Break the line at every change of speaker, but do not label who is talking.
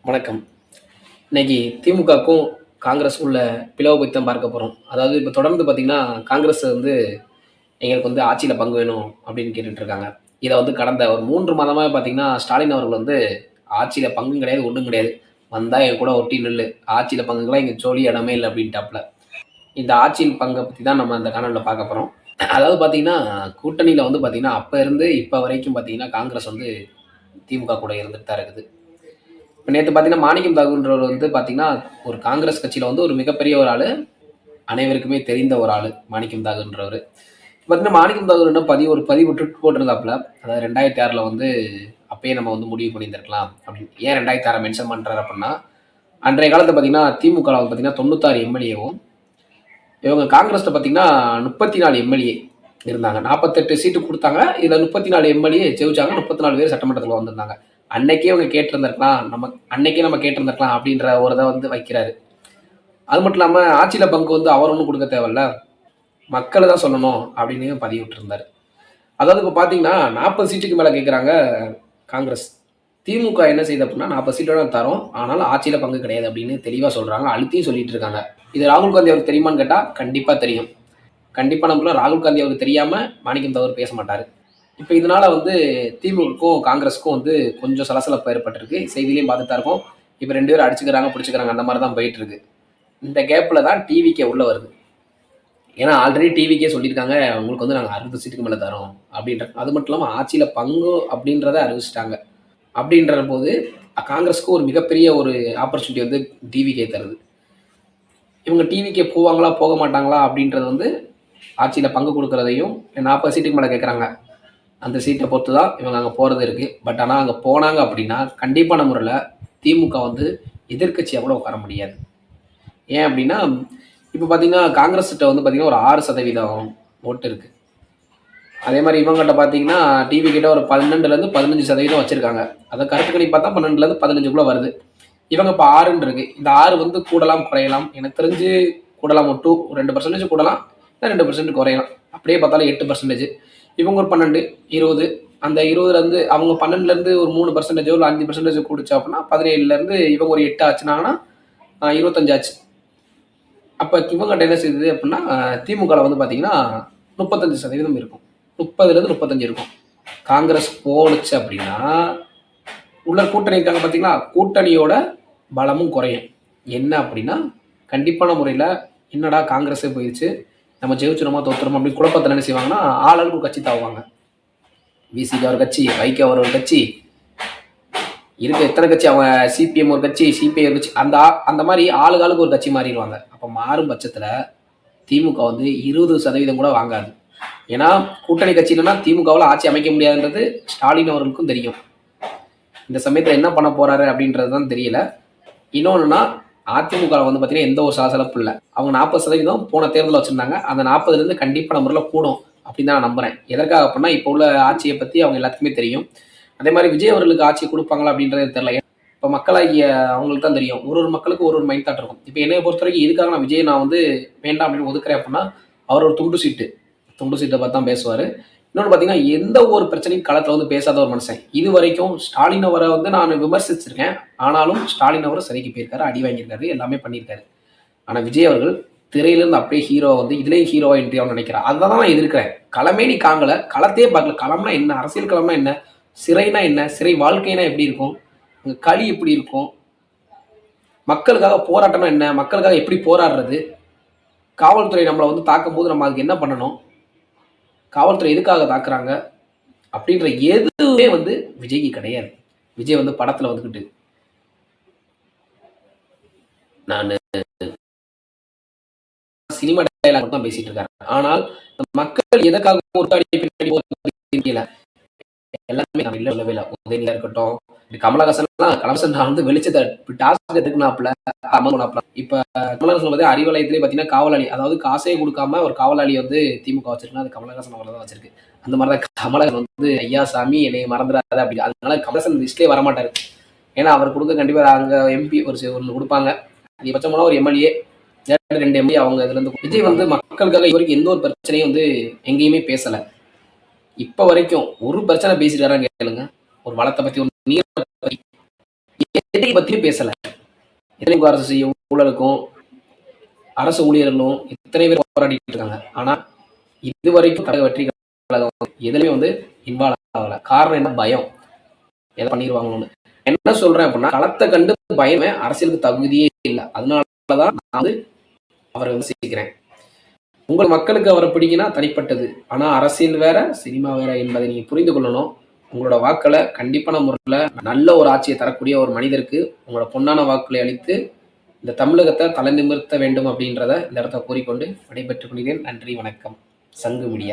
வணக்கம். இன்னைக்கு திமுகக்கும் காங்கிரஸுக்கும் உள்ள பிளவு பத்தி தான் பார்க்க போறோம். அதாவது இப்ப தொடர்ந்து பார்த்தீங்கன்னா, காங்கிரஸ் வந்து எங்களுக்கு வந்து ஆட்சியில பங்கு வேணும் அப்படின்னு கேட்டுட்டு இருக்காங்க. இத வந்து கடந்த ஒரு 3 மாதமாவே பார்த்தீங்கன்னா, ஸ்டாலின் அவர்கள் வந்து ஆட்சியில பங்கும் கிடையாது, ஒண்ணும் கிடையாது. வந்தா என் கூட ஒட்டி நில்லு. ஆட்சியில பங்குக்கெல்லாம் இங்க சோழி இடமே இல்ல அப்படின்ட்டாப்ல. இந்த ஆட்சியின் பங்க பத்தி தான் நம்ம இந்த காணொளில பார்க்க போறோம். அதாவது பார்த்தீங்கன்னா, கூட்டணியில வந்து பார்த்தீங்கன்னா, அப்ப இருந்து இப்ப வரைக்கும் பார்த்தீங்கன்னா, காங்கிரஸ் வந்து திமுக கூட இருந்துட்டு தான் இருக்குது. இப்ப நேத்து பார்த்தீங்கன்னா, மாணிக்கம் தாகூர்ன்றவர் வந்து பார்த்தீங்கன்னா, ஒரு காங்கிரஸ் கட்சியில வந்து ஒரு மிகப்பெரிய ஒரு ஆளு. அனைவருக்குமே தெரிந்த ஒரு ஆளு. மாணிக்கம் தாகூர்ன்றவரு. பார்த்தீங்கன்னா, மாணிக்கம் தாகூர் என்ன ஒரு பதிவு போட்டிருந்தாப்புல. அதாவது 2006ல வந்து அப்பயே நம்ம வந்து முடிவு பண்ணியிருந்திருக்கலாம் அப்படின்னு. ஏன் 2006 மென்ஷன் பண்றாரு அப்படின்னா, அன்றைய காலத்துல பார்த்தீங்கன்னா, திமுகல வந்து பார்த்தீங்கன்னா 96 எம்எல்ஏவும், இவங்க காங்கிரஸ்ல பார்த்தீங்கன்னா 34 எம்எல்ஏ இருந்தாங்க. 48 சீட்டு குடுத்தாங்க. இதுல 34 எம்எல்ஏ ஜெயிச்சாங்க. 34 பேர் சட்டமன்றத்துல வந்திருந்தாங்க. அன்னைக்கே அவங்க கேட்டிருந்திருக்கலாம். அன்னைக்கே நம்ம கேட்டிருந்திருக்கலாம் அப்படின்ற ஒரு இத வந்து வைக்கிறாரு. அது மட்டும் இல்லாம ஆட்சியில பங்கு வந்து அவர் ஒண்ணும் குடுக்க தேவையில்ல. மக்கள் தான் சொல்லணும் அப்படின்னு பதிவிட்டிருந்தாரு. அதாவது இப்ப பார்த்தீங்கன்னா, 40 சீட்டுக்கு மேல கேட்குறாங்க காங்கிரஸ். திமுக என்ன செய்யுது அப்படின்னா, 40 சீட்டோட தரோம். ஆனாலும் ஆட்சியில பங்கு கிடையாது அப்படின்னு தெளிவா சொல்றாங்க. அழுத்தியும் சொல்லிட்டு இருக்காங்க. இது ராகுல் காந்தி அவருக்கு தெரியுமான்னு கேட்டா, கண்டிப்பா தெரியும். கண்டிப்பா நம்பலாம் ராகுல் காந்தி அவருக்கு தெரியாம மாணிக்கம் தாகூர் பேச மாட்டாரு. இப்ப இதனால வந்து திமுகவுக்கும் காங்கிரஸுக்கும் வந்து கொஞ்சம் சலசலப்பு ஏற்பட்டிருக்கு. செய்தியிலையும் பார்த்துட்டு தான் இருக்கோம். இப்ப 2 பேரும் அடிச்சுக்கிறாங்க, பிடிச்சுக்கிறாங்க அந்த மாதிரி தான் போயிட்டு இருக்கு. இந்த கேப்ல தான் டிவிகே உள்ள வருது. ஏன்னா ஆல்ரெடி டிவிக்கே சொல்லியிருக்காங்க உங்களுக்கு வந்து நாங்கள் 60 சீட்டுக்கு மேலே தரோம் அப்படின்ற. அது மட்டும் இல்லாமல் ஆட்சியில் பங்கு அப்படின்றத அறிவிச்சிட்டாங்க. அப்படின்ற போது காங்கிரஸுக்கு ஒரு மிகப்பெரிய ஒரு ஆப்பர்ச்சுனிட்டி வந்து டிவிகே தருது. இவங்க டிவிக்கே போவாங்களா போக மாட்டாங்களா அப்படின்றது வந்து ஆட்சியில் பங்கு கொடுக்கறதையும் 40 சீட்டுக்கு மேலே கேட்குறாங்க. அந்த சீட்டை பொறுத்து தான் இவங்க அங்கே போகிறது இருக்குது. பட் ஆனால் அங்கே போனாங்க அப்படின்னா கண்டிப்பான முறையில் திமுக வந்து எதிர்க்கட்சியாக கூட உட்கார முடியாது. ஏன் அப்படின்னா இப்போ பார்த்தீங்கன்னா காங்கிரஸ்கிட்ட வந்து பார்த்தீங்கன்னா ஒரு 6% ஓட்டு இருக்குது. அதே மாதிரி இவங்ககிட்ட பார்த்தீங்கன்னா டிவி கிட்ட ஒரு 12லேருந்து 15% வச்சிருக்காங்க. அதை கருத்து கணிப்பு பார்த்தா 12லேருந்து 15க்குள்ள வருது. இவங்க இப்போ 6ன்னு இருக்கு. இந்த 6 வந்து கூடலாம் குறையலாம். எனக்கு தெரிஞ்சு கூடலாம் ஒரு 2% கூடலாம், இல்லை 2% குறையலாம். அப்படியே பார்த்தாலும் 8%. இவங்க ஒரு 12, 20. அந்த 20லேருந்து அவங்க 12லேருந்து ஒரு 3% இல்லை 5% கூடுச்சு அப்படின்னா 17லேருந்து இவங்க ஒரு 8 ஆச்சுனாங்கன்னா 25 ஆச்சு. அப்போ இவங்ககிட்ட என்ன செய்யுது அப்படின்னா திமுகவில் வந்து பார்த்தீங்கன்னா 35% இருக்கும். 30லேருந்து 35 இருக்கும். காங்கிரஸ் போனுச்சு அப்படின்னா உள்ள கூட்டணி இருக்காங்க பார்த்தீங்களா, கூட்டணியோட பலமும் குறையும். என்ன அப்படின்னா கண்டிப்பான முறையில் என்னடா காங்கிரஸே போயிடுச்சு, நம்ம ஜெயிச்சிருமா தோத்துருமா அப்படின்னு குழப்பத்தில் என்ன செய்வாங்கன்னா ஆளுக்கு ஒரு கட்சி தாவுவாங்க. விசிக ஒரு கட்சி, வைகே ஒரு கட்சி, இருக்க எத்தனை கட்சி, அவங்க சிபிஎம் ஒரு கட்சி, சிபிஐ ஒரு கட்சி, அந்த மாதிரி ஆளுக்கு ஒரு கட்சி மாறிடுவாங்க. அப்போ மாறும் பட்சத்தில் திமுக வந்து 20% கூட வாங்காது. ஏன்னா கூட்டணி கட்சியிலனா திமுகவில் ஆட்சி அமைக்க முடியாதுன்றது ஸ்டாலின் அவர்களுக்கும் தெரியும். இந்த சமயத்தில் என்ன பண்ண போறாரு அப்படின்றது தான் தெரியல. இன்னொன்றுனா அதிமுக வந்து பார்த்தீங்கன்னா எந்த ஒரு சலசலப்பு இல்லை. அவங்க 40% போன தேர்தலில் வச்சுருந்தாங்க. அந்த 40லேருந்து கண்டிப்பான முறையில் கூடும் அப்படின்னு தான் நான் நம்புறேன். எதற்காக அப்படின்னா இப்போ உள்ள ஆட்சியை பற்றி அவங்க எல்லாத்துக்குமே தெரியும். அதே மாதிரி விஜய் அவர்களுக்கு ஆட்சி கொடுப்பாங்களா அப்படின்றது தெரியல. இப்போ மக்களாகிய அவங்களுக்கு தான் தெரியும். ஒரு மக்களுக்கு ஒரு மைண்ட் தாட் இருக்கும். இப்போ என்னைய பொறுத்த வரைக்கும் இதுக்காக நான் விஜய் நான் வந்து வேண்டாம் அப்படின்னு ஒதுக்குறேன் அப்படின்னா அவர் ஒரு துண்டு சீட்டை பார்த்து தான் பேசுவார். இன்னொன்று பார்த்தீங்கன்னா எந்த ஒரு பிரச்சனையும் களத்தில் வந்து பேசாத ஒரு மனுஷன். இது வரைக்கும் ஸ்டாலின் அவரை வந்து நான் விமர்சிச்சிருக்கேன். ஆனாலும் ஸ்டாலின் அவர் சரிக்கு போயிருக்காரு, அடி வாங்கியிருக்காரு, எல்லாமே பண்ணியிருக்காரு. ஆனால் விஜய் அவர்கள் திரையிலேருந்து அப்படியே ஹீரோ வந்து இதுலேயும் ஹீரோவா என்ட்ரி ஆகணும்னு நினைக்கிறேன். அதுதான் நான் எதிர்க்கிறேன். களமே நீ காங்கல, களத்தையே பார்க்கல. களம்னா என்ன, அரசியல் களம்னா என்ன, சிறைனா என்ன, சிறை வாழ்க்கைனா எப்படி இருக்கும், அங்கே களி எப்படி இருக்கும், மக்களுக்காக போராட்டம்னா என்ன, மக்களுக்காக எப்படி போராடுறது, காவல்துறை நம்மளை வந்து தாக்கும் போது நம்ம அதுக்கு என்ன பண்ணணும், காவல்துறை எதுக்காக தாக்குறாங்க அப்படின்ற எதுவுமே வந்து விஜய்க்கு கிடையாது. விஜய் வந்து படத்துல வந்துக்கிட்டு நான் சினிமா டைலாக் மட்டும் பேசிட்டு இருக்காரு. ஆனால் மக்கள் எதற்காக தெரியல. எல்லாமே நான் இல்ல சொல்லவே இல்லை. உதயநிதியா இருக்கட்டும், கமலஹாசன் வந்து வெளிச்சத்தை டாஸ்க் எடுக்கனாப்ல இப்ப கமலஹாசன் வந்து அறிவாலயத்திலே பாத்தீங்கன்னா காவலாளி, அதாவது காசே கொடுக்காம ஒரு காவலாளி வந்து திமுக வச்சிருக்கா, அது கமலஹாசன் அவரை தான் வச்சிருக்கு. அந்த மாதிரிதான் கமலஹாசன் வந்து ஐயா சாமி என்னை மறந்துடாத அப்படி. அதனால கமலஹாசன் லிஸ்ட்லேயே வரமாட்டாரு. ஏன்னா அவர் கொடுக்க கண்டிப்பா அங்க எம்பி ஒன்று கொடுப்பாங்க. அதிகபட்சமான ஒரு எம்எல்ஏ, 2 எம்எல்ஏ அவங்க இதுல இருந்து. விஜய் வந்து மக்களுக்காக இது வரைக்கும் எந்த ஒரு பிரச்சனையும் வந்து எங்கேயுமே பேசல. இப்ப வரைக்கும் ஒரு பிரச்சனை பேசிட்டாரான்னு கேளுங்க. ஒரு வளத்தை பத்தி, ஒரு நீரை பத்தி, எதை பத்தியும் பேசல. திமுக அரசு செய்யும் ஊழலுக்கும் அரசு ஊழியர்களும் இத்தனை பேர் போராடிட்டு இருக்காங்க. ஆனா இதுவரைக்கும் தமிழக வெற்றி கழகம் எதுலையுமே வந்து இன்வால்வ் ஆகல. காரணம் என்ன? பயம். எதை பண்ணிடுவாங்களோன்னு. என்ன சொல்றேன் அப்படின்னா, களத்தை கண்டு பயமே அரசியலுக்கு தகுதியே இல்லை. அதனாலதான் நான் வந்து அவரை விமர்சிக்கிறேன். உங்கள் மக்களுக்கு அவரை பிடிக்குன்னா தனிப்பட்டது. ஆனா அரசியல் வேற, சினிமா வேற என்பதை நீங்க புரிந்து கொள்ளணும். உங்களோட வாக்களை கண்டிப்பான முறையில் நல்ல ஒரு ஆட்சியை தரக்கூடிய ஒரு மனிதருக்கு உங்களோட பொன்னான வாக்குகளை அளித்து இந்த தமிழகத்தை தலை நிமிர்த்த வேண்டும் அப்படின்றத இந்த இடத்த கூறிக்கொண்டு விடைபெற்றுக் கொள்கிறேன். நன்றி, வணக்கம். சங்கு மீடியா.